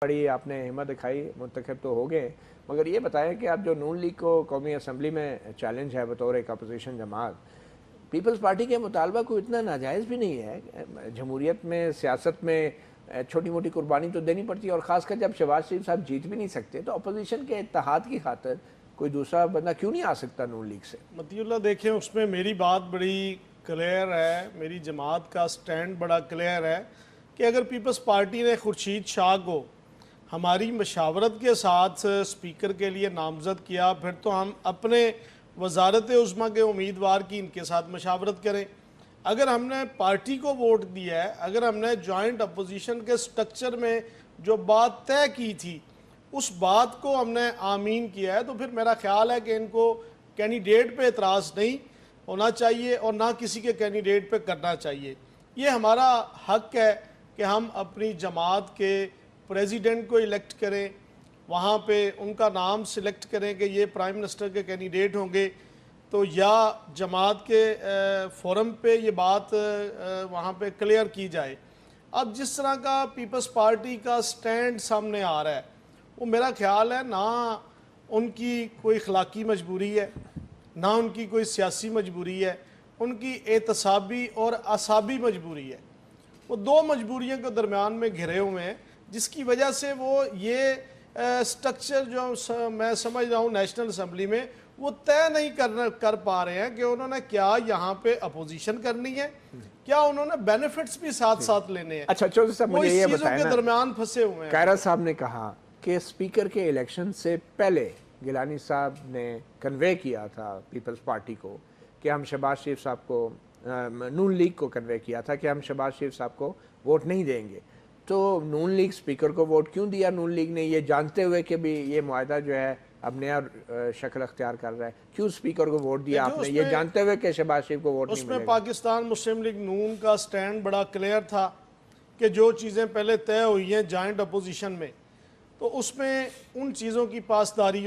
بڑی آپ نے ہمت دکھائی، منتخب تو ہو گئے، مگر یہ بتائیں کہ اب جو نون لیگ کو قومی اسمبلی میں چیلنج ہے بطور ایک اپوزیشن جماعت، پیپلز پارٹی کے مطالبہ کو اتنا ناجائز بھی نہیں ہے؟ جمہوریت میں، سیاست میں چھوٹی موٹی قربانی تو دینی پڑتی ہے، اور خاص کر جب شہباز شریف صاحب جیت بھی نہیں سکتے تو اپوزیشن کے اتحاد کی خاطر کوئی دوسرا بندہ کیوں نہیں آ سکتا نون لیگ سے؟ مطیع اللہ دیکھیں، اس میں میری بات بڑی کلیئر ہے، میری جماعت کا سٹینڈ بڑا کلیئر ہے کہ اگر پیپلز پارٹی نے خورشید شاہ کو ہماری مشاورت کے ساتھ سپیکر کے لیے نامزد کیا، پھر تو ہم اپنے وزارت عظمیٰ کے امیدوار کی ان کے ساتھ مشاورت کریں۔ اگر ہم نے پارٹی کو ووٹ دیا ہے، اگر ہم نے جوائنٹ اپوزیشن کے سٹرکچر میں جو بات طے کی تھی اس بات کو ہم نے آمین کیا ہے، تو پھر میرا خیال ہے کہ ان کو کینڈیڈیٹ پہ اعتراض نہیں ہونا چاہیے اور نہ کسی کے کینڈیڈیٹ پہ کرنا چاہیے۔ یہ ہمارا حق ہے کہ ہم اپنی جماعت کے پریزیڈنٹ کو الیکٹ کریں، وہاں پہ ان کا نام سلیکٹ کریں کہ یہ پرائم منسٹر کے کینڈیڈیٹ ہوں گے، تو یا جماعت کے فورم پہ یہ بات وہاں پہ کلیئر کی جائے۔ اب جس طرح کا پیپلز پارٹی کا سٹینڈ سامنے آ رہا ہے، وہ میرا خیال ہے نہ ان کی کوئی اخلاقی مجبوری ہے، نہ ان کی کوئی سیاسی مجبوری ہے، ان کی اعتصابی اور اعصابی مجبوری ہے۔ وہ دو مجبوریوں کے درمیان میں گھرے ہوئے ہیں، جس کی وجہ سے وہ یہ سٹرکچر جو میں سمجھ رہا ہوں نیشنل اسمبلی میں وہ طے نہیں کر پا رہے ہیں کہ انہوں نے کیا یہاں پہ اپوزیشن کرنی ہے، کیا انہوں نے بینیفٹس بھی ساتھ ساتھ لینے ہیں۔ اچھا چودھری صاحب، وہ مجھے اس یہ چیزوں بتائیں کے نا، درمیان پھنسے ہوئے ہیں۔ کائرہ صاحب نے کہا کہ سپیکر کے الیکشن سے پہلے گیلانی صاحب نے کنوے کیا تھا پیپلز پارٹی کو کہ ہم شہباز شریف صاحب کو، نون لیگ کو کنوے کیا تھا کہ ہم شہباز شریف صاحب کو ووٹ نہیں دیں گے، تو نون لیگ سپیکر کو ووٹ کیوں دیا؟ نون لیگ نے یہ جانتے ہوئے کہ بھی یہ معاہدہ جو ہے اب نیا شکل اختیار کر رہا ہے، کیوں سپیکر کو ووٹ دیا آپ نے یہ جانتے ہوئے کہ شہباز شریف کو ووٹ نہیں اس میں ملے گا؟ پاکستان مسلم لیگ نون کا سٹینڈ بڑا کلیئر تھا کہ جو چیزیں پہلے طے ہوئی ہیں جوائنٹ اپوزیشن میں، تو اس میں ان چیزوں کی پاسداری